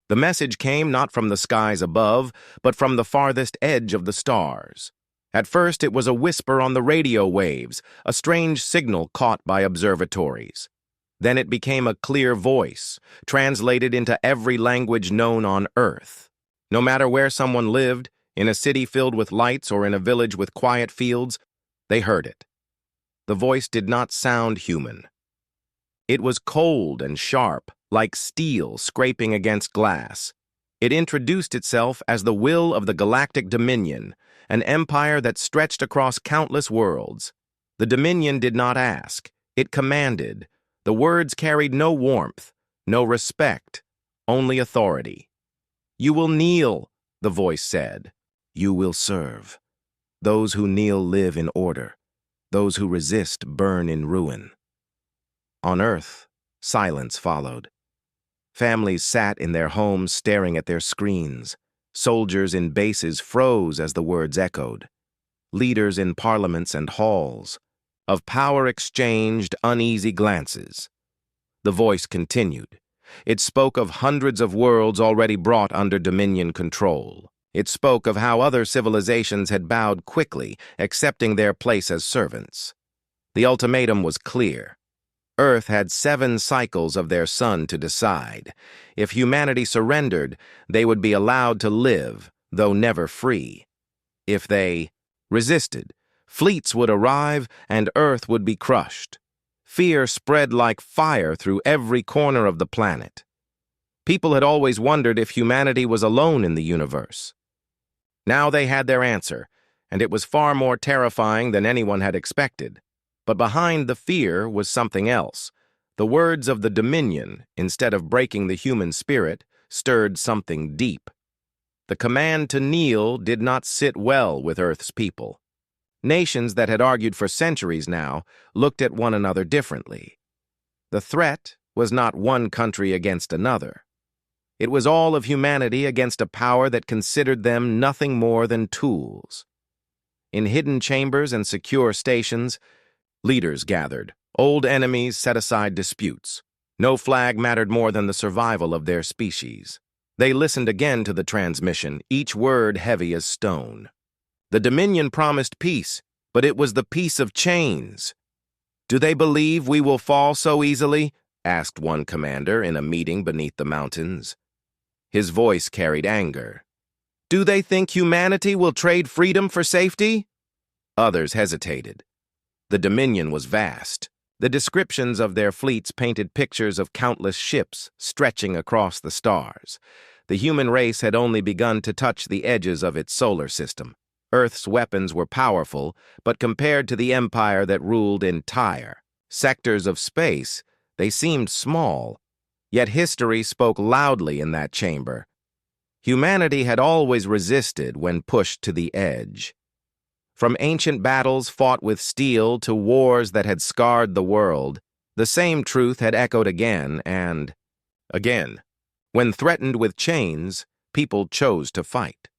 The message came not from the skies above, but from the farthest edge of the stars. At first it was a whisper on the radio waves, a strange signal caught by observatories. Then it became a clear voice, translated into every language known on Earth. No matter where someone lived, in a city filled with lights or in a village with quiet fields, they heard it. The voice did not sound human. It was cold and sharp, like steel scraping against glass. It introduced itself as the will of the Galactic Dominion, an empire that stretched across countless worlds. The Dominion did not ask, it commanded. The words carried no warmth, no respect, only authority. "You will kneel," the voice said. "You will serve. Those who kneel live in order. Those who resist burn in ruin." On Earth, silence followed. Families sat in their homes staring at their screens. Soldiers in bases froze as the words echoed. Leaders in parliaments and halls of power exchanged uneasy glances. The voice continued. It spoke of hundreds of worlds already brought under Dominion control. It spoke of how other civilizations had bowed quickly, accepting their place as servants. The ultimatum was clear. Earth had 7 cycles of their sun to decide. If humanity surrendered, they would be allowed to live, though never free. If they resisted, fleets would arrive and Earth would be crushed. Fear spread like fire through every corner of the planet. People had always wondered if humanity was alone in the universe. Now they had their answer, and it was far more terrifying than anyone had expected. But behind the fear was something else. The words of the Dominion, instead of breaking the human spirit, stirred something deep. The command to kneel did not sit well with Earth's people. Nations that had argued for centuries now looked at one another differently. The threat was not one country against another. It was all of humanity against a power that considered them nothing more than tools. In hidden chambers and secure stations, leaders gathered. Old enemies set aside disputes. No flag mattered more than the survival of their species. They listened again to the transmission, each word heavy as stone. The Dominion promised peace, but it was the peace of chains. "Do they believe we will fall so easily?" asked one commander in a meeting beneath the mountains. His voice carried anger. "Do they think humanity will trade freedom for safety?" Others hesitated. The Dominion was vast. The descriptions of their fleets painted pictures of countless ships stretching across the stars. The human race had only begun to touch the edges of its solar system. Earth's weapons were powerful, but compared to the empire that ruled entire sectors of space, they seemed small. Yet history spoke loudly in that chamber. Humanity had always resisted when pushed to the edge. From ancient battles fought with steel to wars that had scarred the world, the same truth had echoed again and again. When threatened with chains, people chose to fight.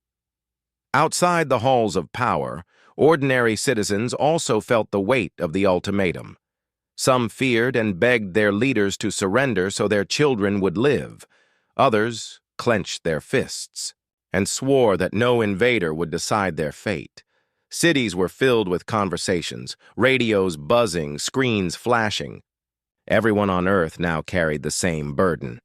Outside the halls of power, ordinary citizens also felt the weight of the ultimatum. Some feared and begged their leaders to surrender so their children would live. Others clenched their fists and swore that no invader would decide their fate. Cities were filled with conversations, radios buzzing, screens flashing. Everyone on Earth now carried the same burden.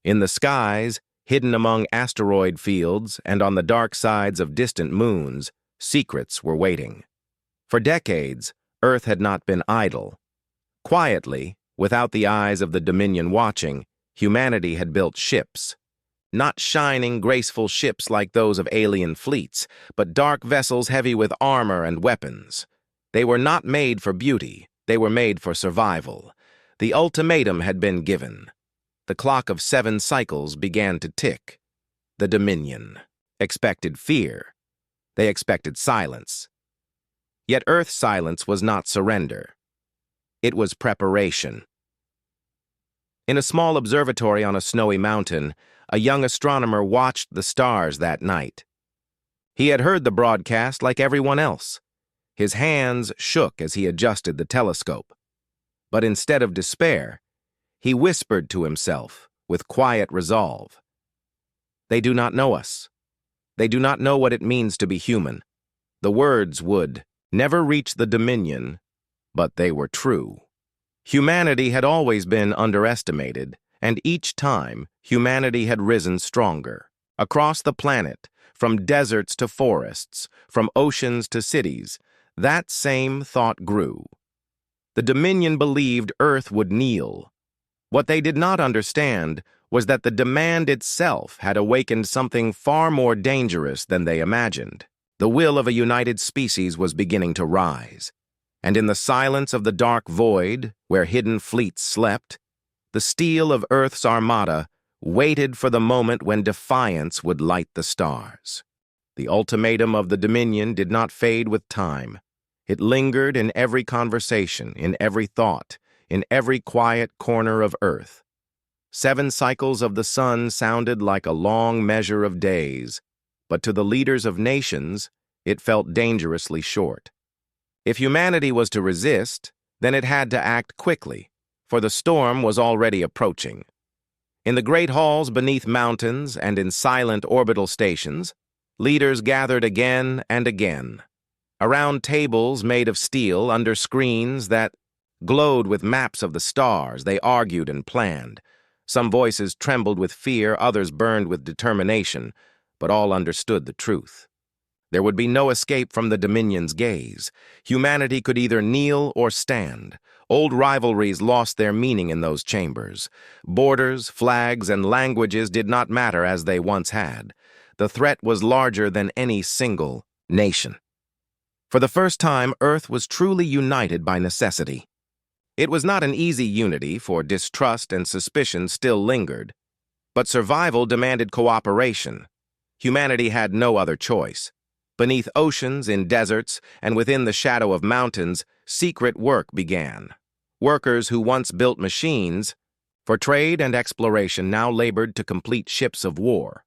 In the skies, hidden among asteroid fields and on the dark sides of distant moons, secrets were waiting. For decades, Earth had not been idle. Quietly, without the eyes of the Dominion watching, humanity had built ships. Not shining, graceful ships like those of alien fleets, but dark vessels heavy with armor and weapons. They were not made for beauty, they were made for survival. The ultimatum had been given. The clock of 7 cycles began to tick. The Dominion expected fear. They expected silence. Yet Earth's silence was not surrender. It was preparation. In a small observatory on a snowy mountain, a young astronomer watched the stars that night. He had heard the broadcast like everyone else. His hands shook as he adjusted the telescope. But instead of despair, he whispered to himself with quiet resolve, They do not know us. They do not know what it means to be human. The words would never reach the Dominion, but they were true. Humanity had always been underestimated, and each time humanity had risen stronger. Across the planet, from deserts to forests, from oceans to cities, that same thought grew. The Dominion believed Earth would kneel. What they did not understand was that the demand itself had awakened something far more dangerous than they imagined. The will of a united species was beginning to rise, and in the silence of the dark void, where hidden fleets slept, the steel of Earth's Armada waited for the moment when Defiance would light the stars. The ultimatum of the Dominion did not fade with time. It lingered in every conversation, in every thought, in every quiet corner of Earth. 7 cycles of the sun sounded like a long measure of days, but to the leaders of nations, it felt dangerously short. If humanity was to resist, then it had to act quickly, for the storm was already approaching. In the great halls beneath mountains and in silent orbital stations, leaders gathered again and again. Around tables made of steel under screens that glowed with maps of the stars, they argued and planned. Some voices trembled with fear, others burned with determination, but all understood the truth. There would be no escape from the Dominion's gaze. Humanity could either kneel or stand. Old rivalries lost their meaning in those chambers. Borders, flags, and languages did not matter as they once had. The threat was larger than any single nation. For the first time, Earth was truly united by necessity. It was not an easy unity, for distrust and suspicion still lingered. But survival demanded cooperation. Humanity had no other choice. Beneath oceans, in deserts, and within the shadow of mountains, secret work began. Workers who once built machines for trade and exploration now labored to complete ships of war.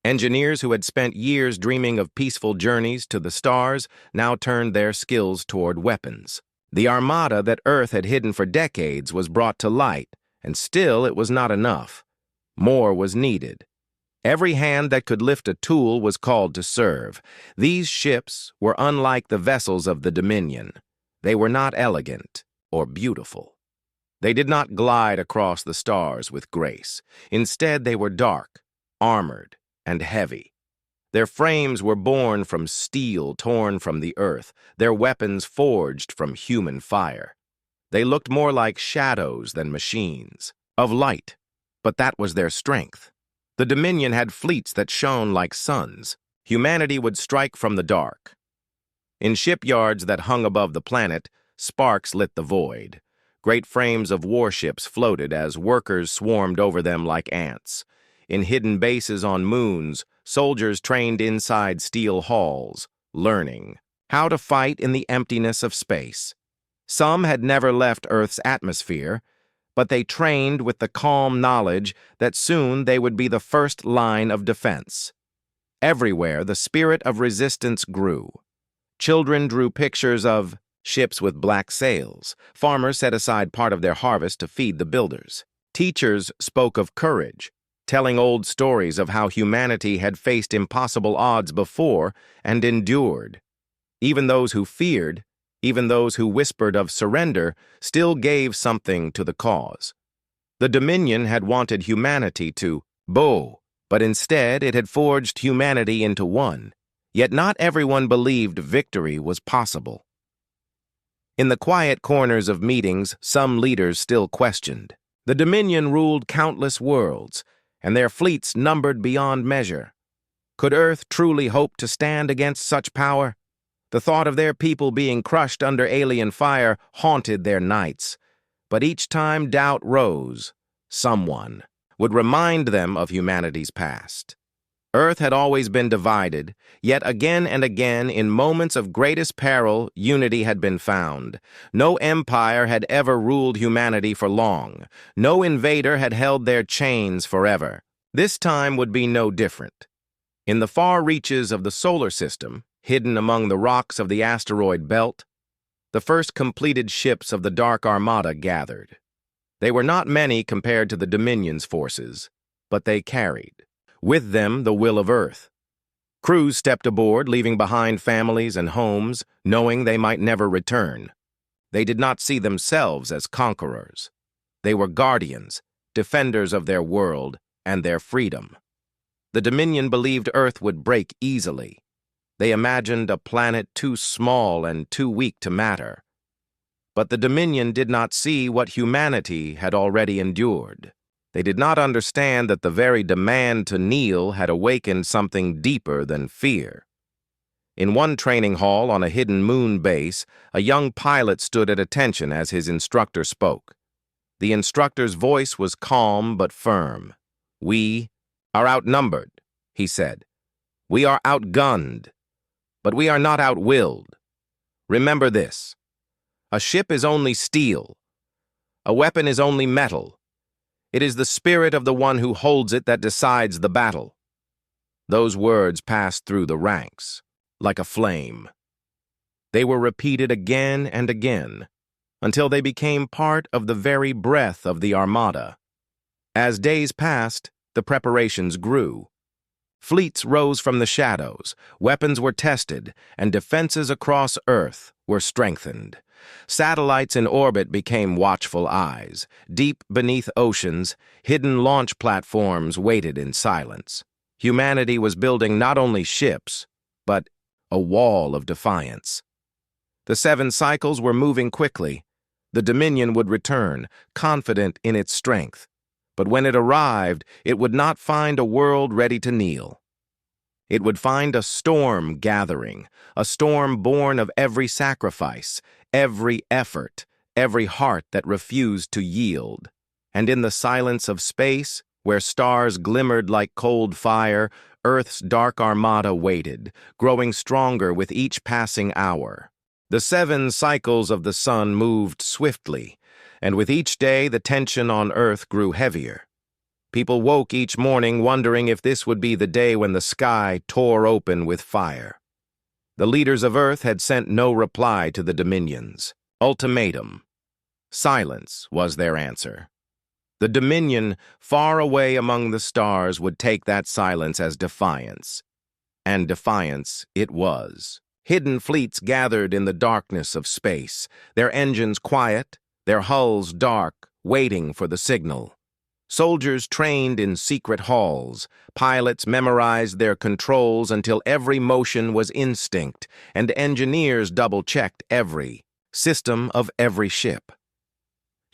Engineers who had spent years dreaming of peaceful journeys to the stars now turned their skills toward weapons. The Armada that Earth had hidden for decades was brought to light, and still it was not enough. More was needed. Every hand that could lift a tool was called to serve. These ships were unlike the vessels of the Dominion. They were not elegant or beautiful. They did not glide across the stars with grace. Instead, they were dark, armored, and heavy. Their frames were born from steel torn from the earth, their weapons forged from human fire. They looked more like shadows than machines, of light, but that was their strength. The Dominion had fleets that shone like suns. Humanity would strike from the dark. In shipyards that hung above the planet, sparks lit the void. Great frames of warships floated as workers swarmed over them like ants. In hidden bases on moons, soldiers trained inside steel halls, learning how to fight in the emptiness of space. Some had never left Earth's atmosphere, but they trained with the calm knowledge that soon they would be the first line of defense. Everywhere, the spirit of resistance grew. Children drew pictures of ships with black sails. Farmers set aside part of their harvest to feed the builders. Teachers spoke of courage, telling old stories of how humanity had faced impossible odds before and endured. Even those who feared, even those who whispered of surrender, still gave something to the cause. The Dominion had wanted humanity to bow, but instead it had forged humanity into one. Yet not everyone believed victory was possible. In the quiet corners of meetings, some leaders still questioned. The Dominion ruled countless worlds, and their fleets numbered beyond measure. Could Earth truly hope to stand against such power? The thought of their people being crushed under alien fire haunted their nights. But each time doubt rose, someone would remind them of humanity's past. Earth had always been divided, yet again and again, in moments of greatest peril, unity had been found. No empire had ever ruled humanity for long. No invader had held their chains forever. This time would be no different. In the far reaches of the solar system, hidden among the rocks of the asteroid belt, the first completed ships of the Dark Armada gathered. They were not many compared to the Dominion's forces, but they carried with them the will of Earth. Crews stepped aboard, leaving behind families and homes, knowing they might never return. They did not see themselves as conquerors. They were guardians, defenders of their world and their freedom. The Dominion believed Earth would break easily. They imagined a planet too small and too weak to matter. But the Dominion did not see what humanity had already endured. They did not understand that the very demand to kneel had awakened something deeper than fear. In one training hall on a hidden moon base, a young pilot stood at attention as his instructor spoke. The instructor's voice was calm but firm. "We are outnumbered," he said. "We are outgunned, but we are not outwilled. Remember this. A ship is only steel. A weapon is only metal. It is the spirit of the one who holds it that decides the battle." Those words passed through the ranks, like a flame. They were repeated again and again, until they became part of the very breath of the Armada. As days passed, the preparations grew. Fleets rose from the shadows, weapons were tested, and defenses across Earth were strengthened. Satellites in orbit became watchful eyes. Deep beneath oceans, hidden launch platforms waited in silence. Humanity was building not only ships, but a wall of defiance. The 7 cycles were moving quickly. The Dominion would return, confident in its strength. But when it arrived, it would not find a world ready to kneel. It would find a storm gathering, a storm born of every sacrifice, every effort, every heart that refused to yield. And in the silence of space, where stars glimmered like cold fire, Earth's dark armada waited, growing stronger with each passing hour. The 7 cycles of the sun moved swiftly, and with each day the tension on Earth grew heavier. People woke each morning wondering if this would be the day when the sky tore open with fire. The leaders of Earth had sent no reply to the Dominion's ultimatum. Silence was their answer. The Dominion, far away among the stars, would take that silence as defiance. And defiance it was. Hidden fleets gathered in the darkness of space, their engines quiet, their hulls dark, waiting for the signal. Soldiers trained in secret halls, pilots memorized their controls until every motion was instinct, and engineers double-checked every system of every ship.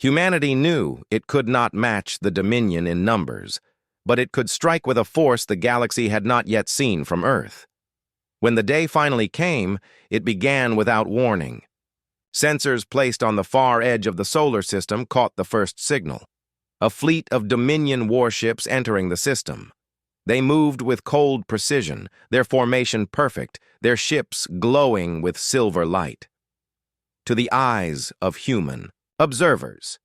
Humanity knew it could not match the Dominion in numbers, but it could strike with a force the galaxy had not yet seen from Earth. When the day finally came, it began without warning. Sensors placed on the far edge of the solar system caught the first signal. A fleet of Dominion warships entering the system. They moved with cold precision, their formation perfect, their ships glowing with silver light. To the eyes of human observers,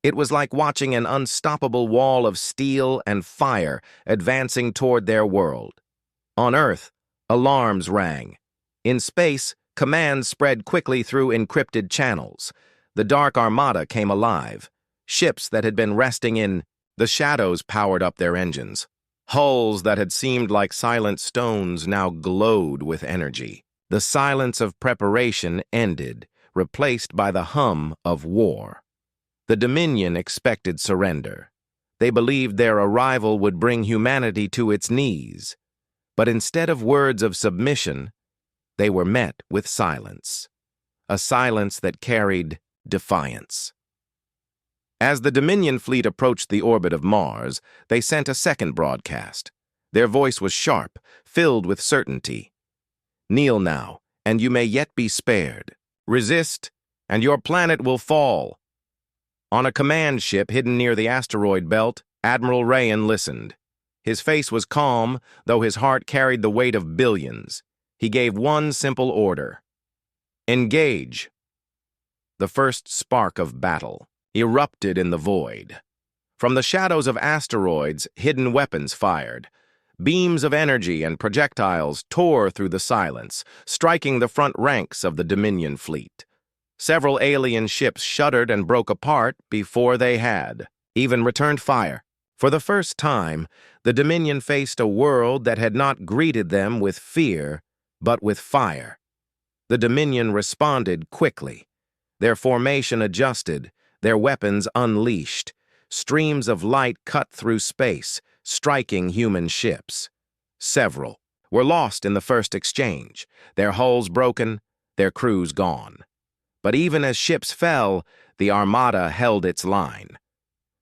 it was like watching an unstoppable wall of steel and fire advancing toward their world. On Earth, alarms rang. In space, commands spread quickly through encrypted channels. The Dark Armada came alive. Ships that had been resting in the shadows powered up their engines. Hulls that had seemed like silent stones now glowed with energy. The silence of preparation ended, replaced by the hum of war. The Dominion expected surrender. They believed their arrival would bring humanity to its knees. But instead of words of submission, they were met with silence. A silence that carried defiance. As the Dominion fleet approached the orbit of Mars, they sent a second broadcast. Their voice was sharp, filled with certainty. "Kneel now, and you may yet be spared. Resist, and your planet will fall." On a command ship hidden near the asteroid belt, Admiral Rayan listened. His face was calm, though his heart carried the weight of billions. He gave one simple order. "Engage." The first spark of battle erupted in the void. From the shadows of asteroids, hidden weapons fired. Beams of energy and projectiles tore through the silence, striking the front ranks of the Dominion fleet. Several alien ships shuddered and broke apart before they had even returned fire. For the first time, the Dominion faced a world that had not greeted them with fear, but with fire. The Dominion responded quickly. Their formation adjusted, their weapons unleashed. Streams of light cut through space, striking human ships. Several were lost in the first exchange, their hulls broken, their crews gone. But even as ships fell, the Armada held its line.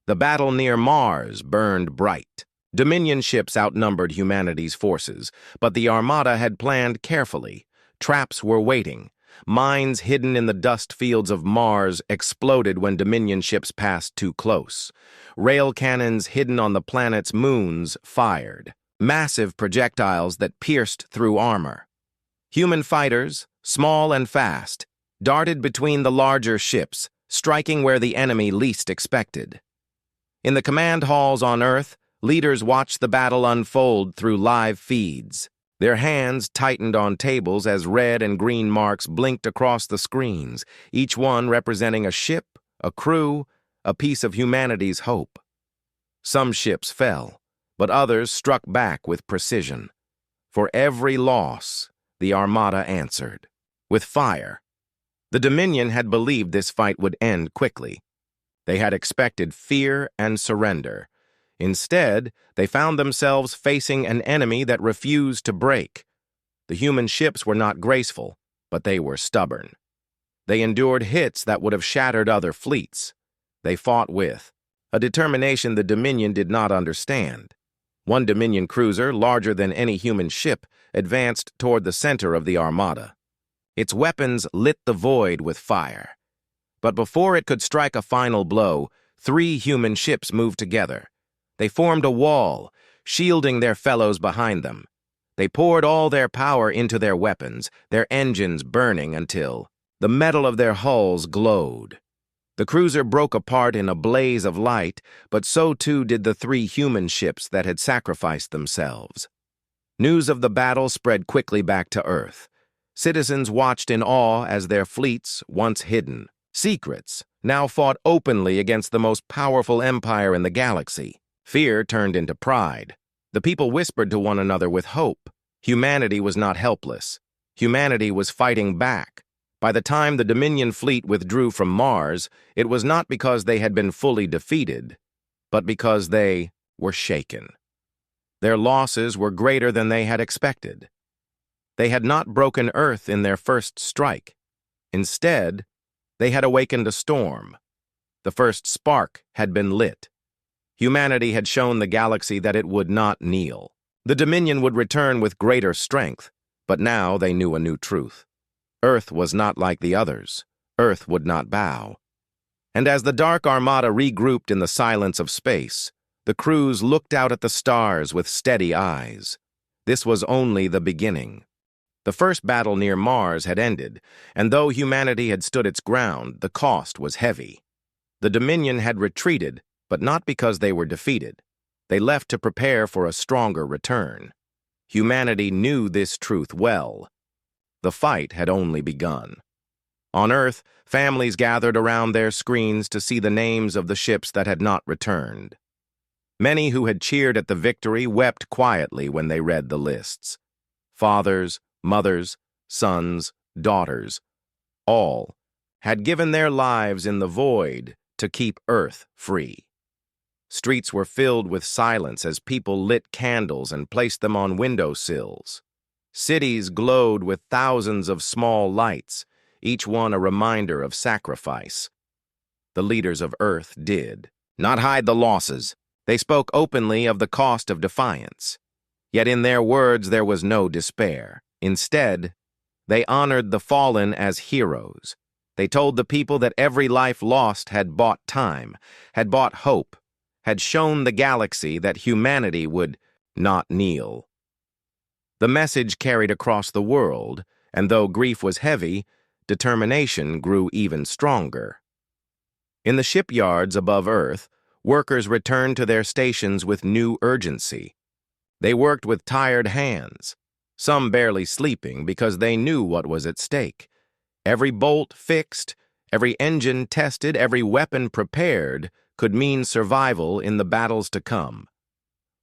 The battle near Mars burned bright. Dominion ships outnumbered humanity's forces, but the Armada had planned carefully. Traps were waiting. Mines hidden in the dust fields of Mars exploded when Dominion ships passed too close. Rail cannons hidden on the planet's moons fired. Massive projectiles that pierced through armor. Human fighters, small and fast, darted between the larger ships, striking where the enemy least expected. In the command halls on Earth, leaders watched the battle unfold through live feeds. Their hands tightened on tables as red and green marks blinked across the screens, each one representing a ship, a crew, a piece of humanity's hope. Some ships fell, but others struck back with precision. For every loss, the Armada answered. With fire. The Dominion had believed this fight would end quickly. They had expected fear and surrender. Instead, they found themselves facing an enemy that refused to break. The human ships were not graceful, but they were stubborn. They endured hits that would have shattered other fleets. They fought with a determination the Dominion did not understand. One Dominion cruiser, larger than any human ship, advanced toward the center of the Armada. Its weapons lit the void with fire. But before it could strike a final blow, 3 human ships moved together. They formed a wall, shielding their fellows behind them. They poured all their power into their weapons, their engines burning until the metal of their hulls glowed. The cruiser broke apart in a blaze of light, but so too did the 3 human ships that had sacrificed themselves. News of the battle spread quickly back to Earth. Citizens watched in awe as their fleets, once hidden, secrets, now fought openly against the most powerful empire in the galaxy. Fear turned into pride. The people whispered to one another with hope. Humanity was not helpless. Humanity was fighting back. By the time the Dominion fleet withdrew from Mars, it was not because they had been fully defeated, but because they were shaken. Their losses were greater than they had expected. They had not broken Earth in their first strike. Instead, they had awakened a storm. The first spark had been lit. Humanity had shown the galaxy that it would not kneel. The Dominion would return with greater strength, but now they knew a new truth. Earth was not like the others. Earth would not bow. And as the Dark Armada regrouped in the silence of space, the crews looked out at the stars with steady eyes. This was only the beginning. The first battle near Mars had ended, and though humanity had stood its ground, the cost was heavy. The Dominion had retreated, but not because they were defeated. They left to prepare for a stronger return. Humanity knew this truth well. The fight had only begun. On Earth, families gathered around their screens to see the names of the ships that had not returned. Many who had cheered at the victory wept quietly when they read the lists. Fathers, mothers, sons, daughters, all had given their lives in the void to keep Earth free. Streets were filled with silence as people lit candles and placed them on windowsills. Cities glowed with thousands of small lights, each one a reminder of sacrifice. The leaders of Earth did not hide the losses. They spoke openly of the cost of defiance. Yet in their words there was no despair. Instead, they honored the fallen as heroes. They told the people that every life lost had bought time, had bought hope, had shown the galaxy that humanity would not kneel. The message carried across the world, and though grief was heavy, determination grew even stronger. In the shipyards above Earth, workers returned to their stations with new urgency. They worked with tired hands, some barely sleeping because they knew what was at stake. Every bolt fixed, every engine tested, every weapon prepared could mean survival in the battles to come.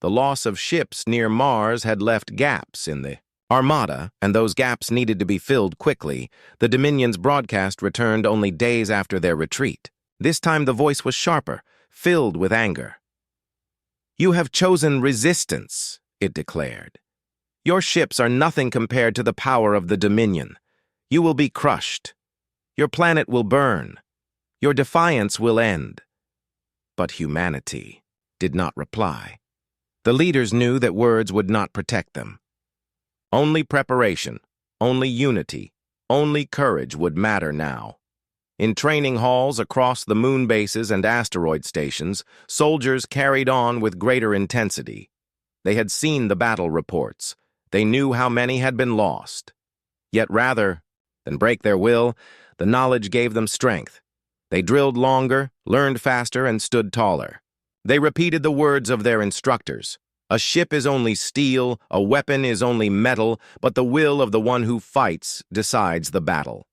The loss of ships near Mars had left gaps in the Armada, and those gaps needed to be filled quickly. The Dominion's broadcast returned only days after their retreat. This time the voice was sharper, filled with anger. "You have chosen resistance," it declared. "Your ships are nothing compared to the power of the Dominion. You will be crushed. Your planet will burn. Your defiance will end." But humanity did not reply. The leaders knew that words would not protect them. Only preparation, only unity, only courage would matter now. In training halls across the moon bases and asteroid stations, soldiers carried on with greater intensity. They had seen the battle reports. They knew how many had been lost. Yet rather than break their will, the knowledge gave them strength. They drilled longer, learned faster, and stood taller. They repeated the words of their instructors. "A ship is only steel, a weapon is only metal, but the will of the one who fights decides the battle."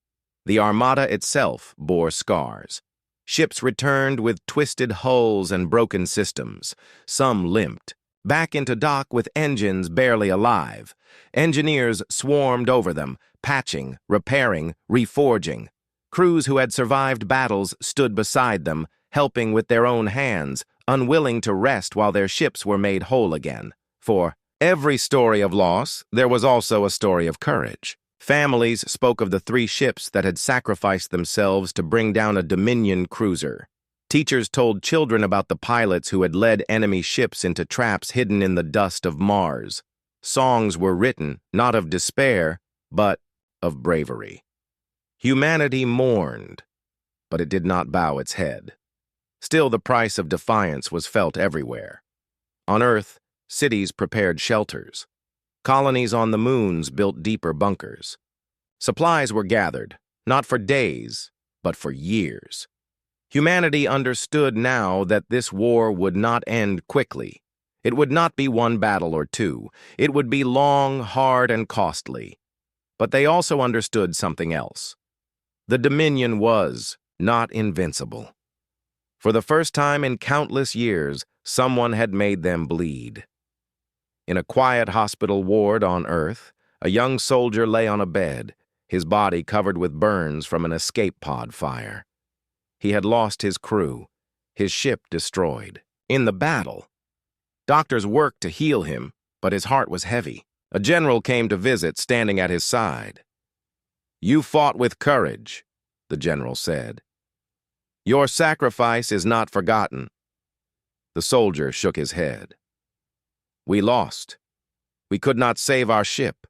The Armada itself bore scars. Ships returned with twisted hulls and broken systems. Some limped, back into dock with engines barely alive. Engineers swarmed over them, patching, repairing, reforging. Crews who had survived battles stood beside them, helping with their own hands, unwilling to rest while their ships were made whole again. For every story of loss, there was also a story of courage. Families spoke of the 3 ships that had sacrificed themselves to bring down a Dominion cruiser. Teachers told children about the pilots who had led enemy ships into traps hidden in the dust of Mars. Songs were written, not of despair, but of bravery. Humanity mourned, but it did not bow its head. Still, the price of defiance was felt everywhere. On Earth, cities prepared shelters. Colonies on the moons built deeper bunkers. Supplies were gathered, not for days, but for years. Humanity understood now that this war would not end quickly. It would not be one battle or two. It would be long, hard, and costly. But they also understood something else. The Dominion was not invincible. For the first time in countless years, someone had made them bleed. In a quiet hospital ward on Earth, a young soldier lay on a bed, his body covered with burns from an escape pod fire. He had lost his crew, his ship destroyed. In the battle, doctors worked to heal him, but his heart was heavy. A general came to visit, standing at his side. "You fought with courage," the general said. "Your sacrifice is not forgotten." The soldier shook his head. "We lost. We could not save our ship."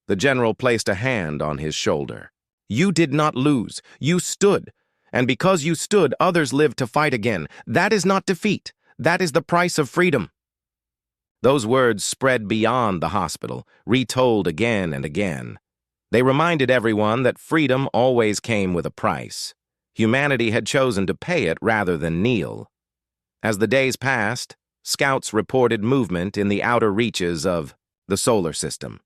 The general placed a hand on his shoulder. "You did not lose. You stood. And because you stood, others lived to fight again. That is not defeat. That is the price of freedom." Those words spread beyond the hospital, retold again and again. They reminded everyone that freedom always came with a price. Humanity had chosen to pay it rather than kneel. As the days passed, scouts reported movement in the outer reaches of the solar system.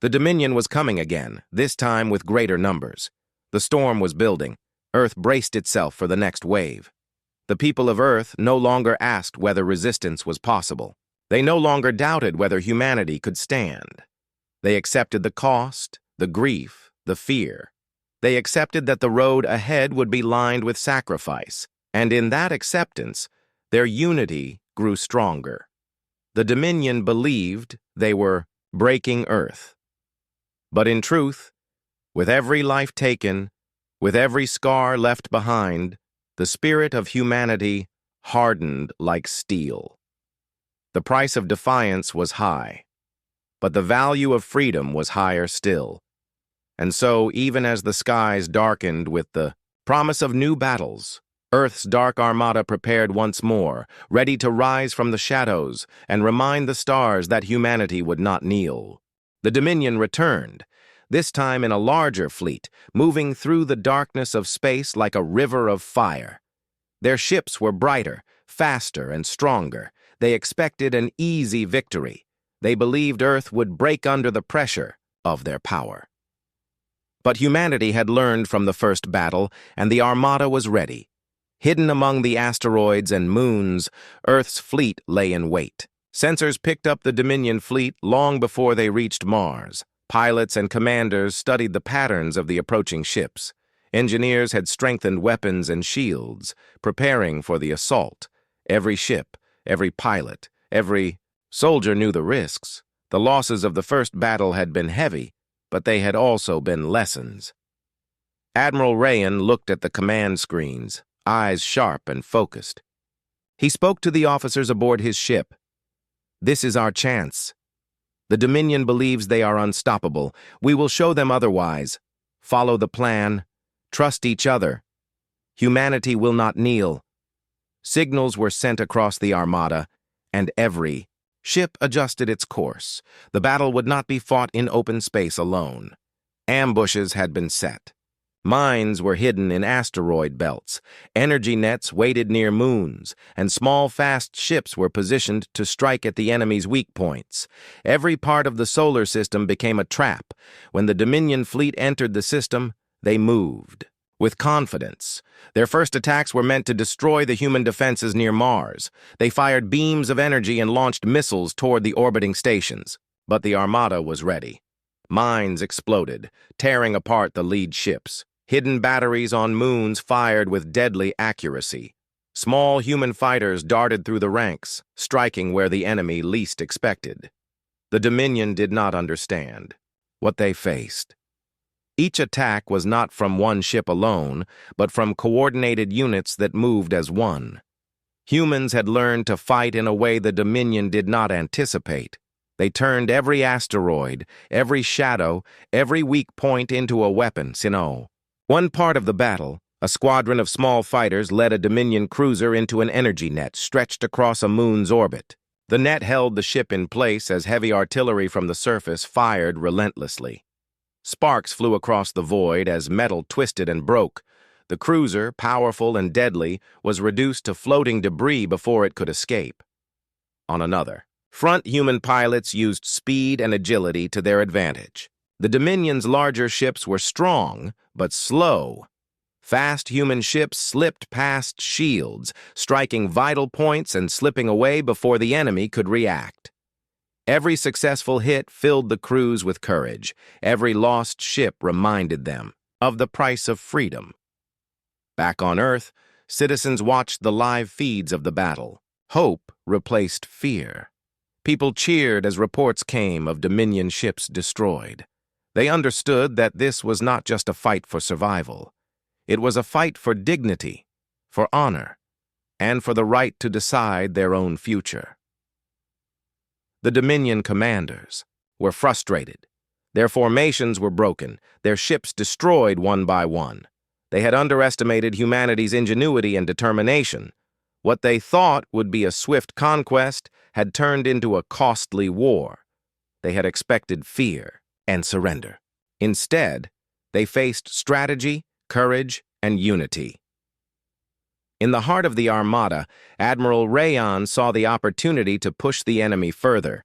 The Dominion was coming again, this time with greater numbers. The storm was building. Earth braced itself for the next wave. The people of Earth no longer asked whether resistance was possible. They no longer doubted whether humanity could stand. They accepted the cost, the grief, the fear. They accepted that the road ahead would be lined with sacrifice, and in that acceptance, their unity grew stronger. The Dominion believed they were breaking Earth. But in truth, with every life taken, with every scar left behind, the spirit of humanity hardened like steel. The price of defiance was high, but the value of freedom was higher still. And so, even as the skies darkened with the promise of new battles, Earth's dark armada prepared once more, ready to rise from the shadows and remind the stars that humanity would not kneel. The Dominion returned, this time in a larger fleet, moving through the darkness of space like a river of fire. Their ships were brighter, faster, and stronger. They expected an easy victory. They believed Earth would break under the pressure of their power. But humanity had learned from the first battle, and the Armada was ready. Hidden among the asteroids and moons, Earth's fleet lay in wait. Sensors picked up the Dominion fleet long before they reached Mars. Pilots and commanders studied the patterns of the approaching ships. Engineers had strengthened weapons and shields, preparing for the assault. Every ship, every pilot, every soldier knew the risks. The losses of the first battle had been heavy, but they had also been lessons. Admiral Rayan looked at the command screens, eyes sharp and focused. He spoke to the officers aboard his ship. "This is our chance. The Dominion believes they are unstoppable. We will show them otherwise. Follow the plan. Trust each other. Humanity will not kneel." Signals were sent across the Armada, and every ship adjusted its course. The battle would not be fought in open space alone. Ambushes had been set. Mines were hidden in asteroid belts, energy nets waited near moons, and small, fast ships were positioned to strike at the enemy's weak points. Every part of the solar system became a trap. When the Dominion fleet entered the system, they moved. With confidence. Their first attacks were meant to destroy the human defenses near Mars. They fired beams of energy and launched missiles toward the orbiting stations. But the Armada was ready. Mines exploded, tearing apart the lead ships. Hidden batteries on moons fired with deadly accuracy. Small human fighters darted through the ranks, striking where the enemy least expected. The Dominion did not understand what they faced. Each attack was not from one ship alone, but from coordinated units that moved as one. Humans had learned to fight in a way the Dominion did not anticipate. They turned every asteroid, every shadow, every weak point into a weapon, One part of the battle, a squadron of small fighters led a Dominion cruiser into an energy net stretched across a moon's orbit. The net held the ship in place as heavy artillery from the surface fired relentlessly. Sparks flew across the void as metal twisted and broke. The cruiser, powerful and deadly, was reduced to floating debris before it could escape. On another front, human pilots used speed and agility to their advantage. The Dominion's larger ships were strong, but slow. Fast human ships slipped past shields, striking vital points and slipping away before the enemy could react. Every successful hit filled the crews with courage. Every lost ship reminded them of the price of freedom. Back on Earth, citizens watched the live feeds of the battle. Hope replaced fear. People cheered as reports came of Dominion ships destroyed. They understood that this was not just a fight for survival. It was a fight for dignity, for honor, and for the right to decide their own future. The Dominion commanders were frustrated. Their formations were broken, their ships destroyed one by one. They had underestimated humanity's ingenuity and determination. What they thought would be a swift conquest had turned into a costly war. They had expected fear and surrender. Instead, they faced strategy, courage, and unity. In the heart of the Armada, Admiral Rayan saw the opportunity to push the enemy further.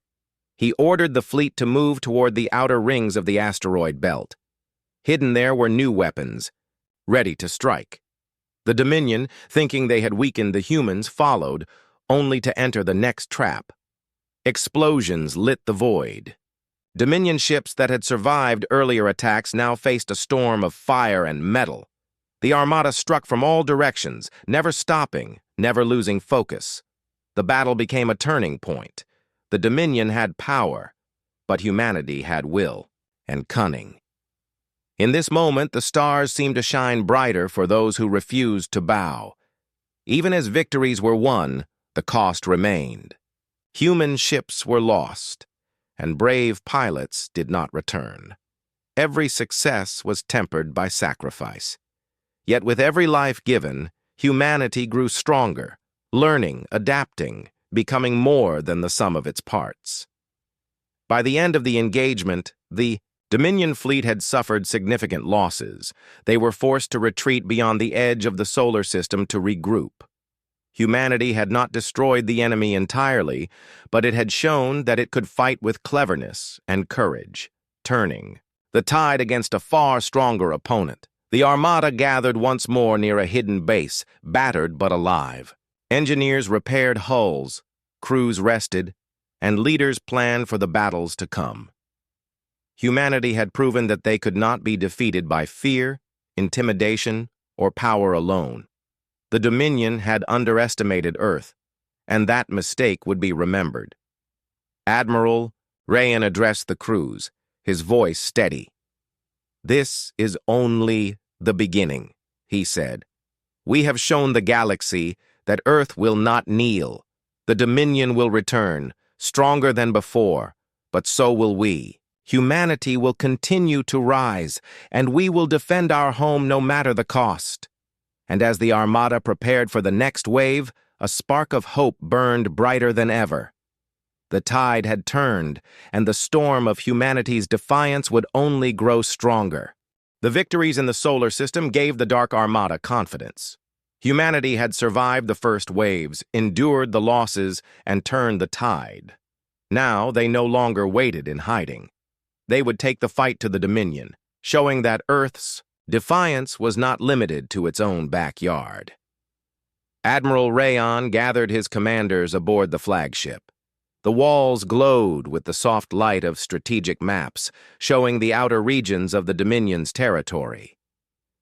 He ordered the fleet to move toward the outer rings of the asteroid belt. Hidden there were new weapons, ready to strike. The Dominion, thinking they had weakened the humans, followed, only to enter the next trap. Explosions lit the void. Dominion ships that had survived earlier attacks now faced a storm of fire and metal. The Armada struck from all directions, never stopping, never losing focus. The battle became a turning point. The Dominion had power, but humanity had will and cunning. In this moment, the stars seemed to shine brighter for those who refused to bow. Even as victories were won, the cost remained. Human ships were lost, and brave pilots did not return. Every success was tempered by sacrifice. Yet with every life given, humanity grew stronger, learning, adapting, becoming more than the sum of its parts. By the end of the engagement, the Dominion fleet had suffered significant losses. They were forced to retreat beyond the edge of the solar system to regroup. Humanity had not destroyed the enemy entirely, but it had shown that it could fight with cleverness and courage, turning the tide against a far stronger opponent. The Armada gathered once more near a hidden base, battered but alive. Engineers repaired hulls, crews rested, and leaders planned for the battles to come. Humanity had proven that they could not be defeated by fear, intimidation, or power alone. The Dominion had underestimated Earth, and that mistake would be remembered. Admiral Rayan addressed the crews, his voice steady. "This is only the beginning," he said. "We have shown the galaxy that Earth will not kneel. The Dominion will return, stronger than before, but so will we. Humanity will continue to rise, and we will defend our home no matter the cost." And as the Armada prepared for the next wave, a spark of hope burned brighter than ever. The tide had turned, and the storm of humanity's defiance would only grow stronger. The victories in the solar system gave the Dark Armada confidence. Humanity had survived the first waves, endured the losses, and turned the tide. Now they no longer waited in hiding. They would take the fight to the Dominion, showing that Earth's defiance was not limited to its own backyard. Admiral Rayan gathered his commanders aboard the flagship. The walls glowed with the soft light of strategic maps, showing the outer regions of the Dominion's territory.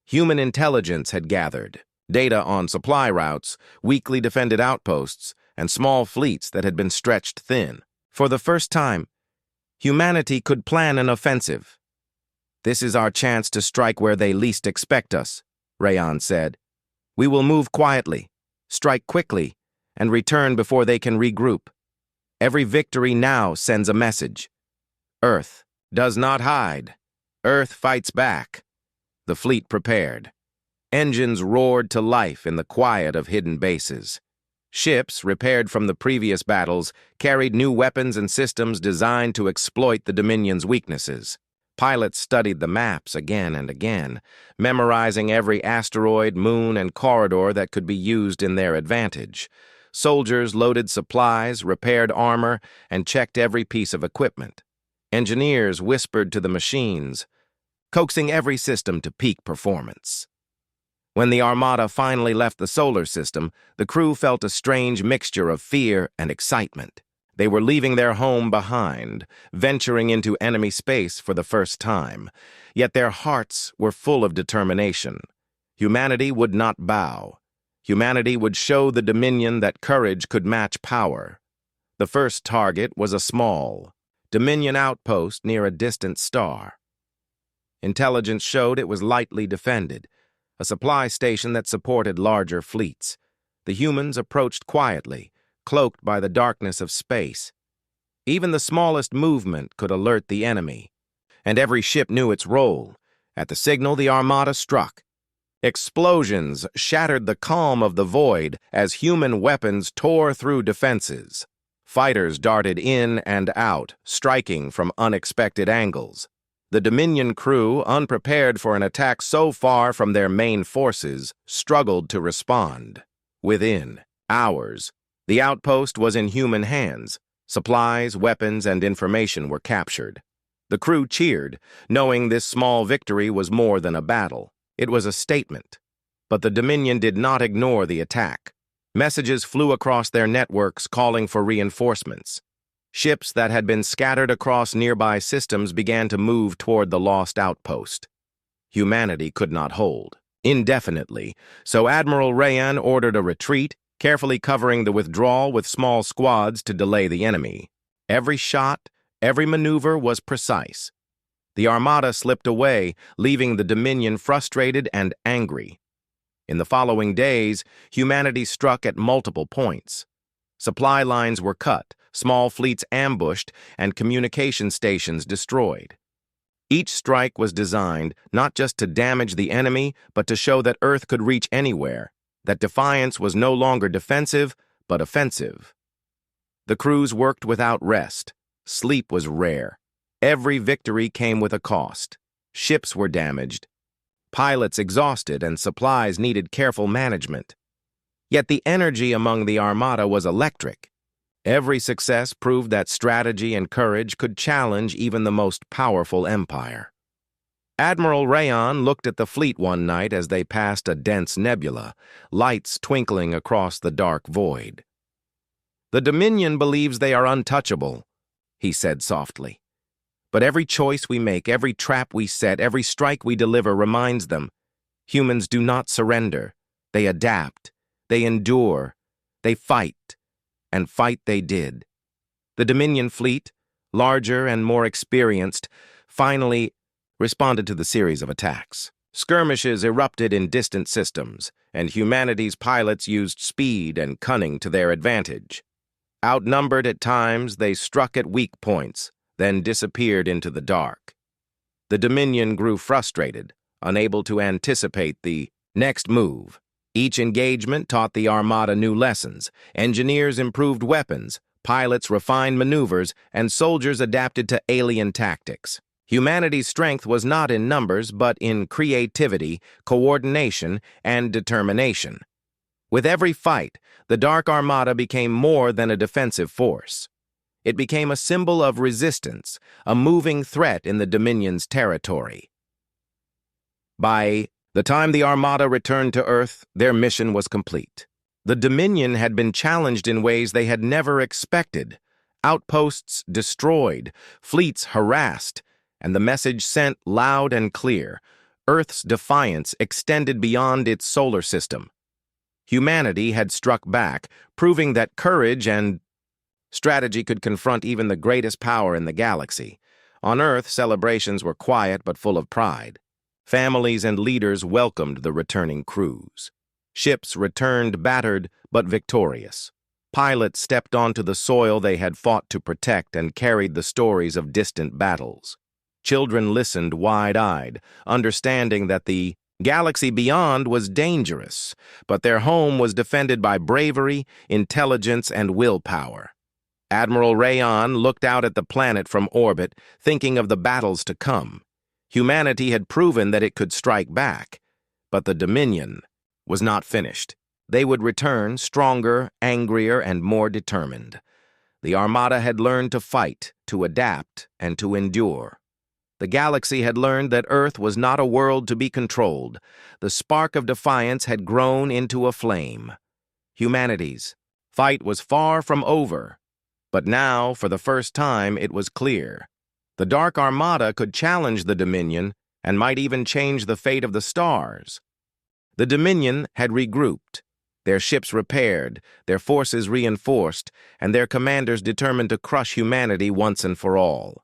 Human intelligence had gathered, data on supply routes, weakly defended outposts, and small fleets that had been stretched thin. For the first time, humanity could plan an offensive. "This is our chance to strike where they least expect us," Rayan said. "We will move quietly, strike quickly, and return before they can regroup. Every victory now sends a message. Earth does not hide. Earth fights back." The fleet prepared. Engines roared to life in the quiet of hidden bases. Ships, repaired from the previous battles, carried new weapons and systems designed to exploit the Dominion's weaknesses. Pilots studied the maps again and again, memorizing every asteroid, moon, and corridor that could be used in their advantage. Soldiers loaded supplies, repaired armor, and checked every piece of equipment. Engineers whispered to the machines, coaxing every system to peak performance. When the Armada finally left the solar system, the crew felt a strange mixture of fear and excitement. They were leaving their home behind, venturing into enemy space for the first time. Yet their hearts were full of determination. Humanity would not bow. Humanity would show the Dominion that courage could match power. The first target was a small Dominion outpost near a distant star. Intelligence showed it was lightly defended, a supply station that supported larger fleets. The humans approached quietly, cloaked by the darkness of space. Even the smallest movement could alert the enemy, and every ship knew its role. At the signal, the Armada struck. Explosions shattered the calm of the void as human weapons tore through defenses. Fighters darted in and out, striking from unexpected angles. The Dominion crew, unprepared for an attack so far from their main forces, struggled to respond. Within hours, the outpost was in human hands. Supplies, weapons, and information were captured. The crew cheered, knowing this small victory was more than a battle. It was a statement. But the Dominion did not ignore the attack. Messages flew across their networks calling for reinforcements. Ships that had been scattered across nearby systems began to move toward the lost outpost. Humanity could not hold indefinitely, so Admiral Rayan ordered a retreat, carefully covering the withdrawal with small squads to delay the enemy. Every shot, every maneuver was precise. The Armada slipped away, leaving the Dominion frustrated and angry. In the following days, humanity struck at multiple points. Supply lines were cut, small fleets ambushed, and communication stations destroyed. Each strike was designed not just to damage the enemy, but to show that Earth could reach anywhere, that Defiance was no longer defensive, but offensive. The crews worked without rest. Sleep was rare. Every victory came with a cost. Ships were damaged, pilots exhausted, and supplies needed careful management. Yet the energy among the Armada was electric. Every success proved that strategy and courage could challenge even the most powerful empire. Admiral Rayon looked at the fleet one night as they passed a dense nebula, lights twinkling across the dark void. "The Dominion believes they are untouchable," he said softly. "But every choice we make, every trap we set, every strike we deliver reminds them humans do not surrender. They adapt, they endure, they fight, and fight they did." The Dominion fleet, larger and more experienced, finally responded to the series of attacks. Skirmishes erupted in distant systems, and humanity's pilots used speed and cunning to their advantage. Outnumbered at times, they struck at weak points, then disappeared into the dark. The Dominion grew frustrated, unable to anticipate the next move. Each engagement taught the Armada new lessons. Engineers improved weapons, pilots refined maneuvers, and soldiers adapted to alien tactics. Humanity's strength was not in numbers, but in creativity, coordination, and determination. With every fight, the Dark Armada became more than a defensive force. It became a symbol of resistance, a moving threat in the Dominion's territory. By the time the Armada returned to Earth, their mission was complete. The Dominion had been challenged in ways they had never expected. Outposts destroyed, fleets harassed, and the message sent loud and clear: Earth's defiance extended beyond its solar system. Humanity had struck back, proving that courage and strategy could confront even the greatest power in the galaxy. On Earth, celebrations were quiet but full of pride. Families and leaders welcomed the returning crews. Ships returned battered but victorious. Pilots stepped onto the soil they had fought to protect and carried the stories of distant battles. Children listened wide-eyed, understanding that the galaxy beyond was dangerous, but their home was defended by bravery, intelligence, and willpower. Admiral Rayon looked out at the planet from orbit, thinking of the battles to come. Humanity had proven that it could strike back, but the Dominion was not finished. They would return stronger, angrier, and more determined. The Armada had learned to fight, to adapt, and to endure. The galaxy had learned that Earth was not a world to be controlled. The spark of defiance had grown into a flame. Humanity's fight was far from over, but now, for the first time, it was clear. The Dark Armada could challenge the Dominion and might even change the fate of the stars. The Dominion had regrouped, their ships repaired, their forces reinforced, and their commanders determined to crush humanity once and for all.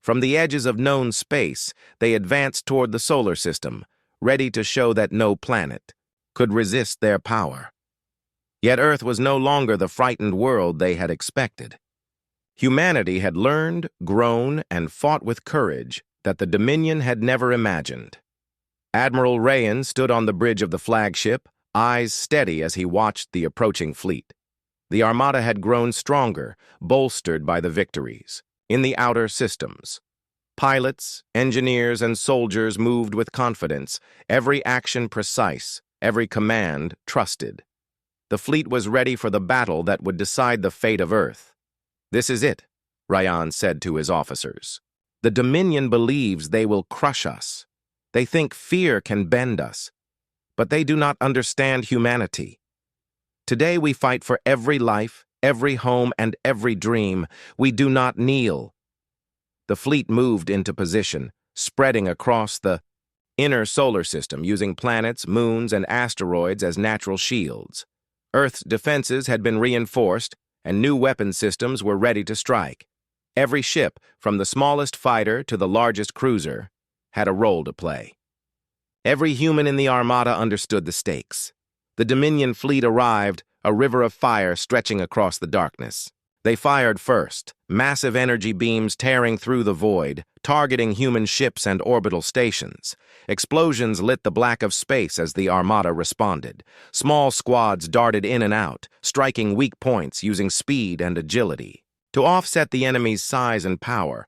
From the edges of known space, they advanced toward the solar system, ready to show that no planet could resist their power. Yet Earth was no longer the frightened world they had expected. Humanity had learned, grown, and fought with courage that the Dominion had never imagined. Admiral Rayon stood on the bridge of the flagship, eyes steady as he watched the approaching fleet. The Armada had grown stronger, bolstered by the victories. In the outer systems, pilots, engineers, and soldiers moved with confidence, every action precise, every command trusted. The fleet was ready for the battle that would decide the fate of Earth. "This is it," Rayon said to his officers. "The Dominion believes they will crush us. They think fear can bend us, but they do not understand humanity. Today we fight for every life, every home, and every dream. We do not kneel." The fleet moved into position, spreading across the inner solar system, using planets, moons, and asteroids as natural shields. Earth's defenses had been reinforced, and new weapon systems were ready to strike. Every ship, from the smallest fighter to the largest cruiser, had a role to play. Every human in the Armada understood the stakes. The Dominion fleet arrived, a river of fire stretching across the darkness. They fired first, massive energy beams tearing through the void, targeting human ships and orbital stations. Explosions lit the black of space as the Armada responded. Small squads darted in and out, striking weak points using speed and agility. To offset the enemy's size and power,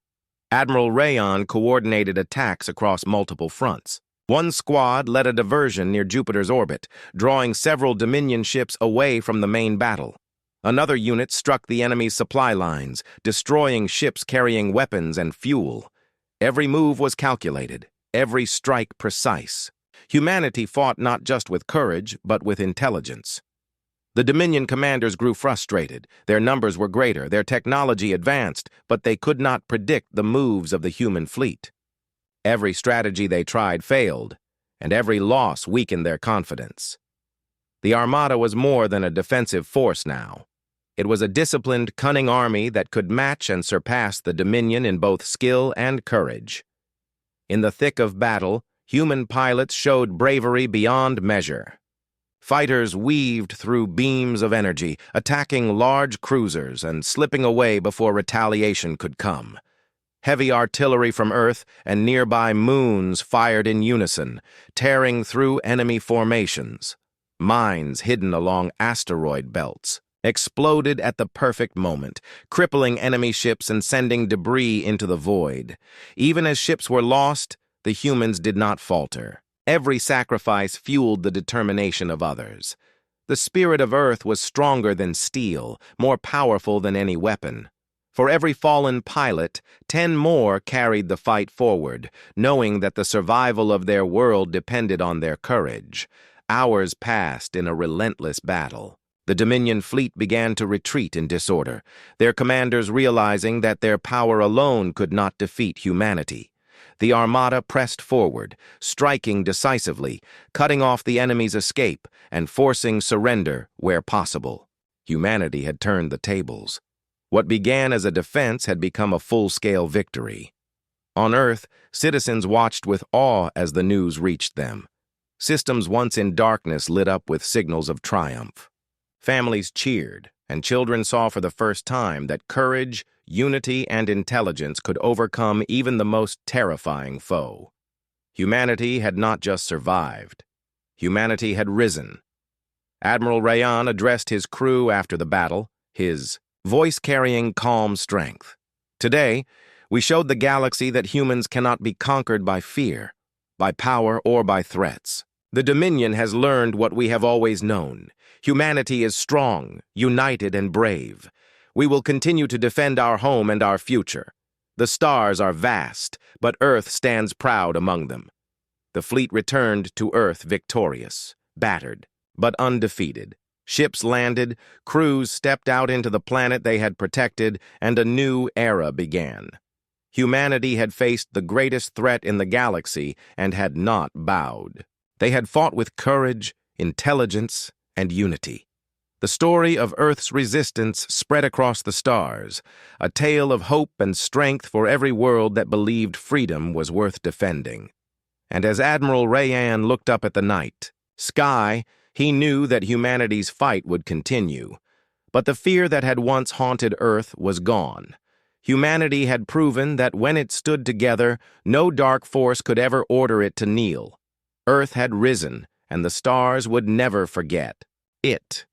Admiral Rayon coordinated attacks across multiple fronts. One squad led a diversion near Jupiter's orbit, drawing several Dominion ships away from the main battle. Another unit struck the enemy's supply lines, destroying ships carrying weapons and fuel. Every move was calculated, every strike precise. Humanity fought not just with courage, but with intelligence. The Dominion commanders grew frustrated. Their numbers were greater, their technology advanced, but they could not predict the moves of the human fleet. Every strategy they tried failed, and every loss weakened their confidence. The Armada was more than a defensive force now. It was a disciplined, cunning army that could match and surpass the Dominion in both skill and courage. In the thick of battle, human pilots showed bravery beyond measure. Fighters weaved through beams of energy, attacking large cruisers and slipping away before retaliation could come. Heavy artillery from Earth and nearby moons fired in unison, tearing through enemy formations. Mines hidden along asteroid belts exploded at the perfect moment, crippling enemy ships and sending debris into the void. Even as ships were lost, the humans did not falter. Every sacrifice fueled the determination of others. The spirit of Earth was stronger than steel, more powerful than any weapon. For every fallen pilot, 10 more carried the fight forward, knowing that the survival of their world depended on their courage. Hours passed in a relentless battle. The Dominion fleet began to retreat in disorder, their commanders realizing that their power alone could not defeat humanity. The Armada pressed forward, striking decisively, cutting off the enemy's escape and forcing surrender where possible. Humanity had turned the tables. What began as a defense had become a full-scale victory. On Earth, citizens watched with awe as the news reached them. Systems once in darkness lit up with signals of triumph. Families cheered, and children saw for the first time that courage, unity, and intelligence could overcome even the most terrifying foe. Humanity had not just survived. Humanity had risen. Admiral Rayan addressed his crew after the battle, his voice carrying calm strength. Today, we showed the galaxy that humans cannot be conquered by fear, by power, or by threats. The Dominion has learned what we have always known. Humanity is strong, united, and brave. We will continue to defend our home and our future. The stars are vast, but Earth stands proud among them. The fleet returned to Earth victorious, battered, but undefeated. Ships landed, crews stepped out into the planet they had protected, and a new era began. Humanity had faced the greatest threat in the galaxy and had not bowed. They had fought with courage, intelligence, and unity. The story of Earth's resistance spread across the stars, a tale of hope and strength for every world that believed freedom was worth defending. And as Admiral Rayan looked up at the night sky, he knew that humanity's fight would continue. But the fear that had once haunted Earth was gone. Humanity had proven that when it stood together, no dark force could ever order it to kneel. Earth had risen, and the stars would never forget it.